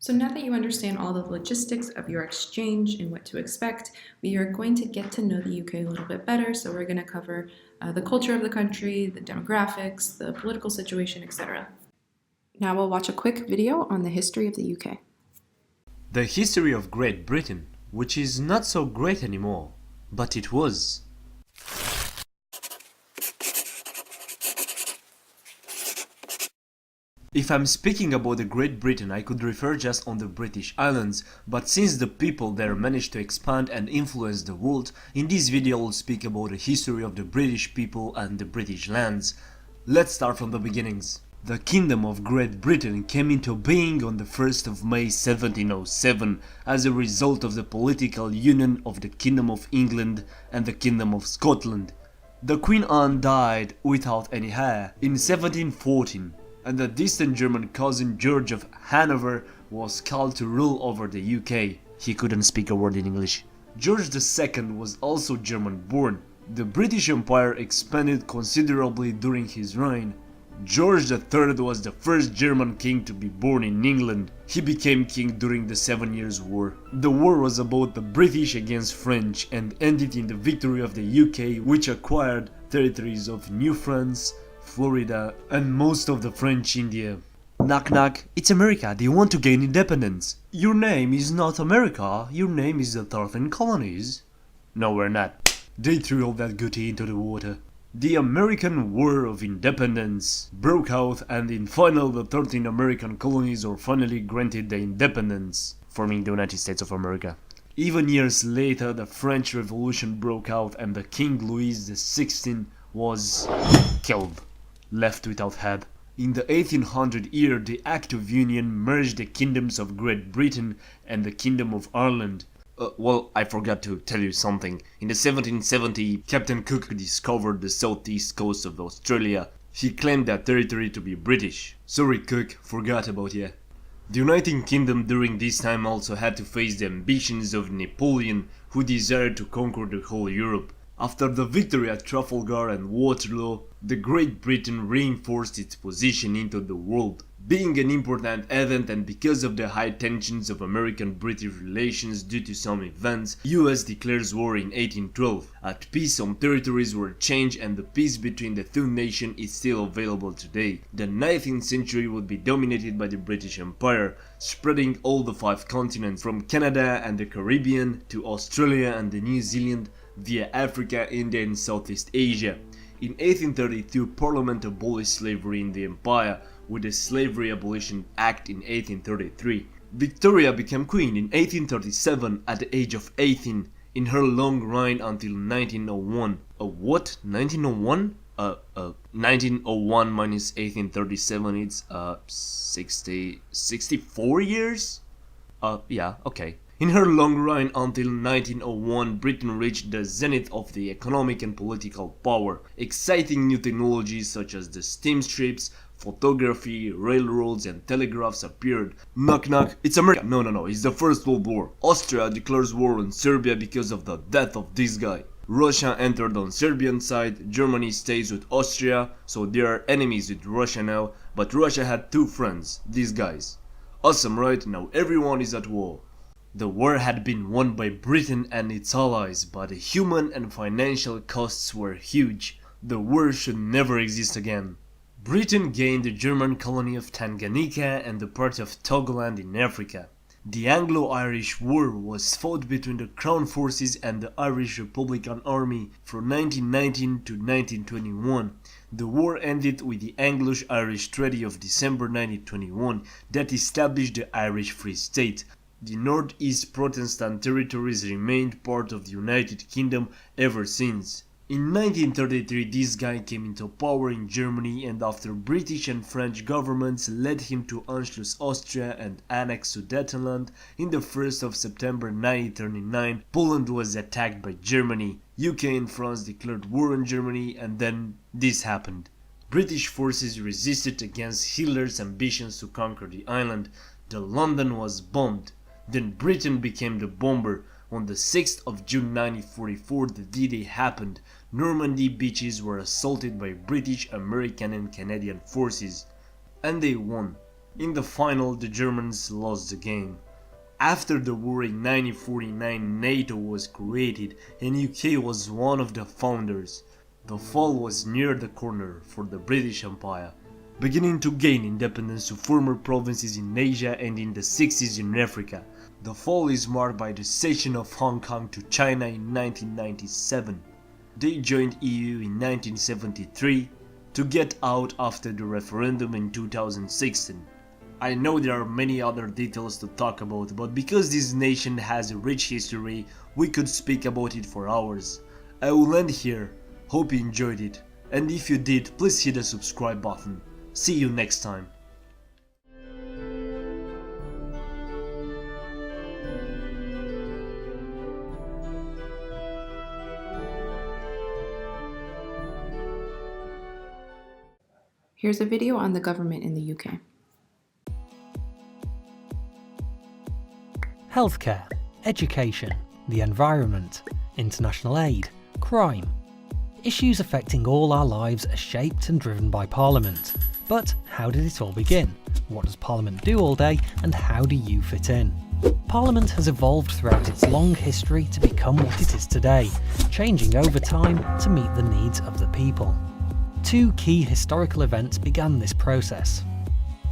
So now that you understand all the logistics of your exchange and what to expect, we are going to get to know the UK a little bit better. So we're going to cover the culture of the country, the demographics, the political situation, etc. Now we'll watch a quick video on the history of the UK. The history of Great Britain, which is not so great anymore, but it was. If I'm speaking about the Great Britain, I could refer just on the British Islands, but since the people there managed to expand and influence the world, in this video I'll speak about the history of the British people and the British lands. Let's start from the beginnings. The Kingdom of Great Britain came into being on the 1st of May 1707 as a result of the political union of the Kingdom of England and the Kingdom of Scotland. The Queen Anne died without any heir in 1714. And the distant German cousin George of Hanover was called to rule over the UK. He couldn't speak a word in English. George II was also German-born. The British Empire expanded considerably during his reign. George III was the first German king to be born in England. He became king during the 7 Years' War. The war was about the British against French and ended in the victory of the UK, which acquired territories of New France, Florida, and most of the French India. Knock knock, it's America, they want to gain independence. Your name is not America, your name is the 13 colonies. No, we're not. They threw all that goatee into the water. The American War of Independence broke out, and in final the 13 American colonies were finally granted the independence, forming the United States of America. Even years later the French Revolution broke out and the King Louis XVI was killed. Left without head. In the 1800 year, the Act of Union merged the kingdoms of Great Britain and the Kingdom of Ireland. Well, I forgot to tell you something. In the 1770, Captain Cook discovered the southeast coast of Australia. He claimed that territory to be British. Sorry Cook, forgot about you. The United Kingdom during this time also had to face the ambitions of Napoleon, who desired to conquer the whole Europe. After the victory at Trafalgar and Waterloo, the Great Britain reinforced its position into the world. Being an important event and because of the high tensions of American-British relations due to some events, US declares war in 1812. At peace, some territories were changed and the peace between the two nations is still available today. The 19th century would be dominated by the British Empire, spreading all the 5 continents from Canada and the Caribbean to Australia and the New Zealand via Africa, India and Southeast Asia. In 1832, Parliament abolished slavery in the empire with the Slavery Abolition Act in 1833. Victoria became queen in 1837 at the age of 18 in her long reign until 1901. What? 1901? 1901 minus 1837, it's 64 years? Yeah, okay. In her long reign until 1901, Britain reached the zenith of the economic and political power. Exciting new technologies such as the steam ships, photography, railroads and telegraphs appeared. Knock knock, it's America. No, it's the First World War. Austria declares war on Serbia because of the death of this guy. Russia entered on Serbian side, Germany stays with Austria, so they are enemies with Russia now, but Russia had 2 friends, these guys. Awesome, right? Now everyone is at war. The war had been won by Britain and its allies, but the human and financial costs were huge. The war should never exist again. Britain gained the German colony of Tanganyika and the part of Togoland in Africa. The Anglo-Irish War was fought between the Crown Forces and the Irish Republican Army from 1919 to 1921. The war ended with the Anglo-Irish Treaty of December 1921 that established the Irish Free State. The Northeast Protestant territories remained part of the United Kingdom ever since. In 1933 this guy came into power in Germany, and after British and French governments led him to Anschluss Austria and annex Sudetenland, in the 1st of September 1939 Poland was attacked by Germany. UK and France declared war on Germany, and then this happened. British forces resisted against Hitler's ambitions to conquer the island. The London was bombed. Then Britain became the bomber. On the 6th of June 1944 the D-Day happened. Normandy beaches were assaulted by British, American and Canadian forces. And they won. In the final, the Germans lost the game. After the war in 1949, NATO was created and UK was one of the founders. The fall was near the corner for the British Empire, beginning to gain independence to former provinces in Asia and in the 60s in Africa. The fall is marked by the cession of Hong Kong to China in 1997. They joined EU in 1973 to get out after the referendum in 2016. I know there are many other details to talk about, but because this nation has a rich history, we could speak about it for hours. I will end here. Hope you enjoyed it, and if you did, please hit the subscribe button. See you next time. Here's a video on the government in the UK. Healthcare, education, the environment, international aid, crime. Issues affecting all our lives are shaped and driven by Parliament. But how did it all begin? What does Parliament do all day, and how do you fit in? Parliament has evolved throughout its long history to become what it is today, changing over time to meet the needs of the people. Two key historical events began this process.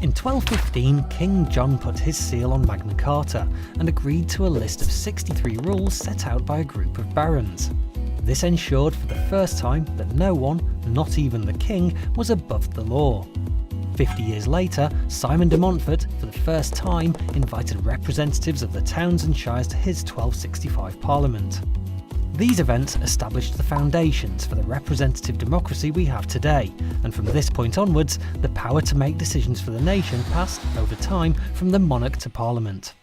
In 1215, King John put his seal on Magna Carta and agreed to a list of 63 rules set out by a group of barons. This ensured for the first time that no one, not even the king, was above the law. 50 years later, Simon de Montfort, for the first time, invited representatives of the towns and shires to his 1265 Parliament. These events established the foundations for the representative democracy we have today, and from this point onwards, the power to make decisions for the nation passed, over time, from the monarch to Parliament.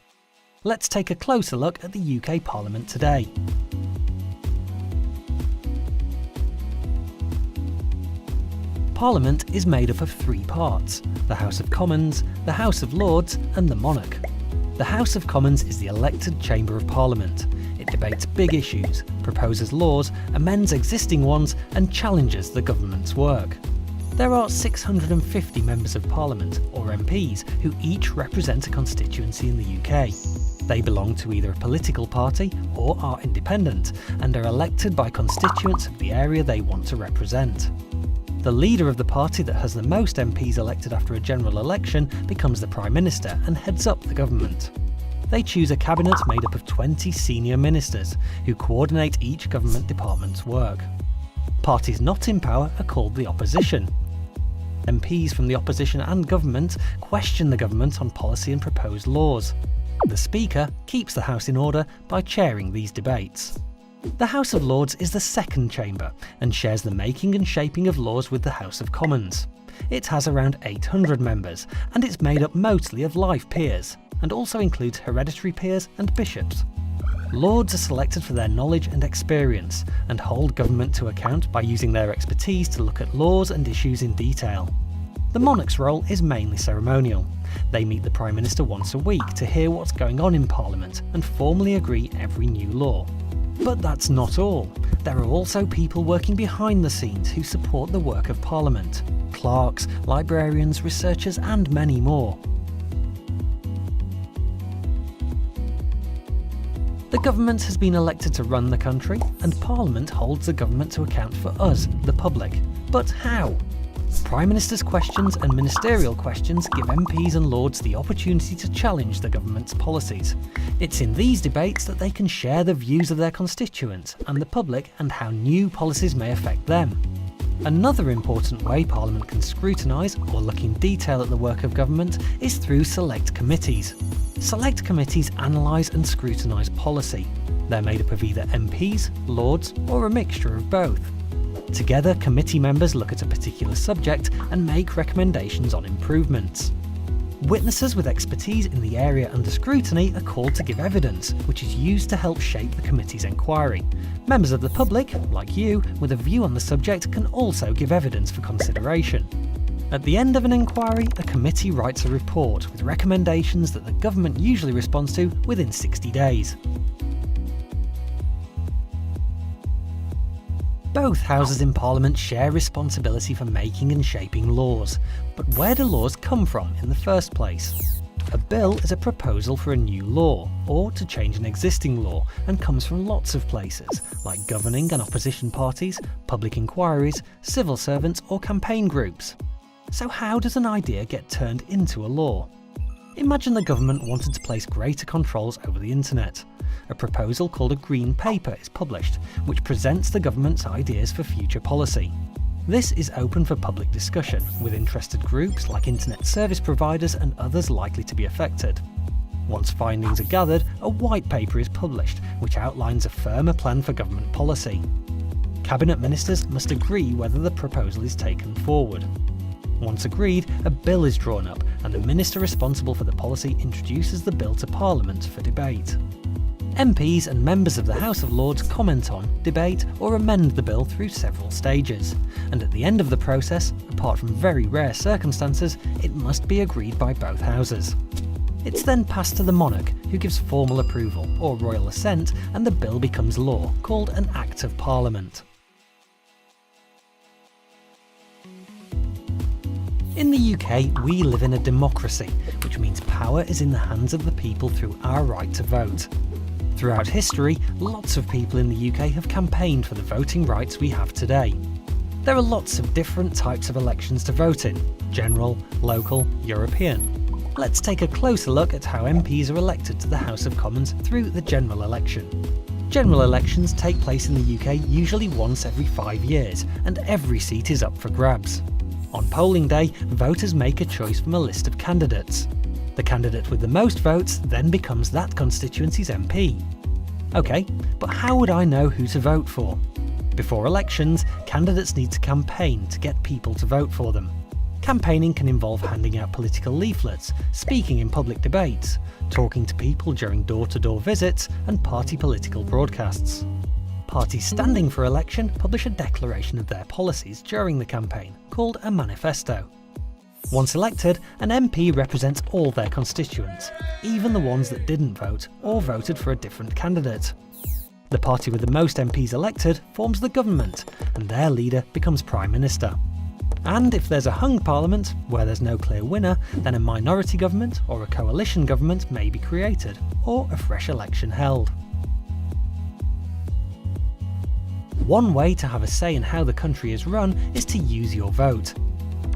Let's take a closer look at the UK Parliament today. Parliament is made up of three parts: the House of Commons, the House of Lords and the Monarch. The House of Commons is the elected chamber of Parliament. It debates big issues, proposes laws, amends existing ones and challenges the government's work. There are 650 members of Parliament, or MPs, who each represent a constituency in the UK. They belong to either a political party or are independent, and are elected by constituents of the area they want to represent. The leader of the party that has the most MPs elected after a general election becomes the Prime Minister and heads up the government. They choose a cabinet made up of 20 senior ministers, who coordinate each government department's work. Parties not in power are called the opposition. MPs from the opposition and government question the government on policy and proposed laws. The Speaker keeps the House in order by chairing these debates. The House of Lords is the second chamber and shares the making and shaping of laws with the House of Commons. It has around 800 members and it's made up mostly of life peers, and also includes hereditary peers and bishops. Lords are selected for their knowledge and experience and hold government to account by using their expertise to look at laws and issues in detail. The monarch's role is mainly ceremonial. They meet the Prime Minister once a week to hear what's going on in Parliament and formally agree every new law. But that's not all. There are also people working behind the scenes who support the work of Parliament: clerks, librarians, researchers and many more. The government has been elected to run the country, and Parliament holds the government to account for us, the public. But how? Prime Minister's questions and ministerial questions give MPs and Lords the opportunity to challenge the government's policies. It's in these debates that they can share the views of their constituents and the public and how new policies may affect them. Another important way Parliament can scrutinise or look in detail at the work of government is through select committees. Select committees analyse and scrutinise policy. They're made up of either MPs, Lords, or a mixture of both. Together, committee members look at a particular subject and make recommendations on improvements. Witnesses with expertise in the area under scrutiny are called to give evidence, which is used to help shape the committee's inquiry. Members of the public, like you, with a view on the subject can also give evidence for consideration. At the end of an inquiry, a committee writes a report with recommendations that the government usually responds to within 60 days. Both houses in Parliament share responsibility for making and shaping laws, but where do laws come from in the first place? A bill is a proposal for a new law, or to change an existing law, and comes from lots of places, like governing and opposition parties, public inquiries, civil servants or campaign groups. So how does an idea get turned into a law? Imagine the government wanted to place greater controls over the internet. A proposal called a Green Paper is published, which presents the government's ideas for future policy. This is open for public discussion, with interested groups like internet service providers and others likely to be affected. Once findings are gathered, a white paper is published, which outlines a firmer plan for government policy. Cabinet ministers must agree whether the proposal is taken forward. Once agreed, a bill is drawn up, and the minister responsible for the policy introduces the bill to Parliament for debate. MPs and members of the House of Lords comment on, debate or amend the bill through several stages, and at the end of the process, apart from very rare circumstances, it must be agreed by both houses. It's then passed to the monarch, who gives formal approval, or royal assent, and the bill becomes law, called an Act of Parliament. In the UK, we live in a democracy, which means power is in the hands of the people through our right to vote. Throughout history, lots of people in the UK have campaigned for the voting rights we have today. There are lots of different types of elections to vote in: general, local, European. Let's take a closer look at how MPs are elected to the House of Commons through the general election. General elections take place in the UK usually once every 5 years, and every seat is up for grabs. On polling day, voters make a choice from a list of candidates. The candidate with the most votes then becomes that constituency's MP. OK, but how would I know who to vote for? Before elections, candidates need to campaign to get people to vote for them. Campaigning can involve handing out political leaflets, speaking in public debates, talking to people during door-to-door visits, and party political broadcasts. Parties standing for election publish a declaration of their policies during the campaign, called a manifesto. Once elected, an MP represents all their constituents, even the ones that didn't vote or voted for a different candidate. The party with the most MPs elected forms the government, and their leader becomes Prime Minister. And if there's a hung parliament, where there's no clear winner, then a minority government or a coalition government may be created, or a fresh election held. One way to have a say in how the country is run is to use your vote.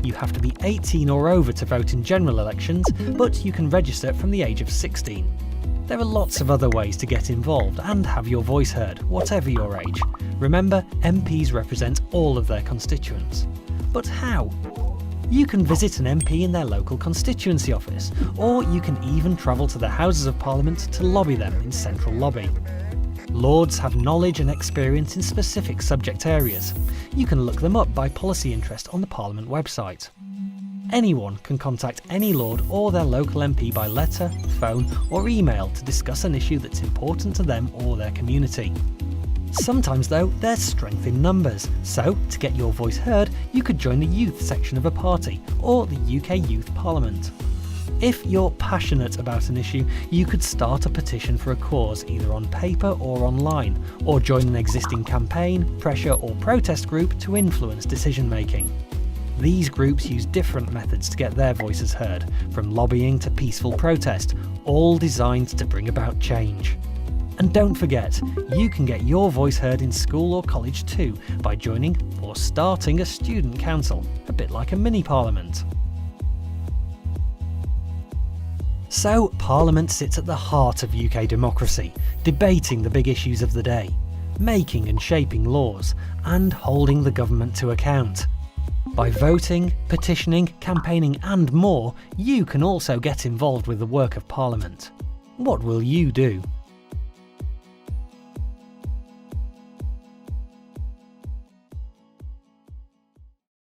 You have to be 18 or over to vote in general elections, but you can register from the age of 16. There are lots of other ways to get involved and have your voice heard, whatever your age. Remember, MPs represent all of their constituents. But how? You can visit an MP in their local constituency office, or you can even travel to the Houses of Parliament to lobby them in Central Lobby. Lords have knowledge and experience in specific subject areas. You can look them up by policy interest on the Parliament website. Anyone can contact any Lord or their local MP by letter, phone or email to discuss an issue that's important to them or their community. Sometimes though, there's strength in numbers, so to get your voice heard, you could join the youth section of a party or the UK Youth Parliament. If you're passionate about an issue, you could start a petition for a cause either on paper or online, or join an existing campaign, pressure or protest group to influence decision making. These groups use different methods to get their voices heard, from lobbying to peaceful protest, all designed to bring about change. And don't forget, you can get your voice heard in school or college too by joining or starting a student council, a bit like a mini parliament. So, Parliament sits at the heart of UK democracy, debating the big issues of the day, making and shaping laws, and holding the government to account. By voting, petitioning, campaigning and more, you can also get involved with the work of Parliament. What will you do?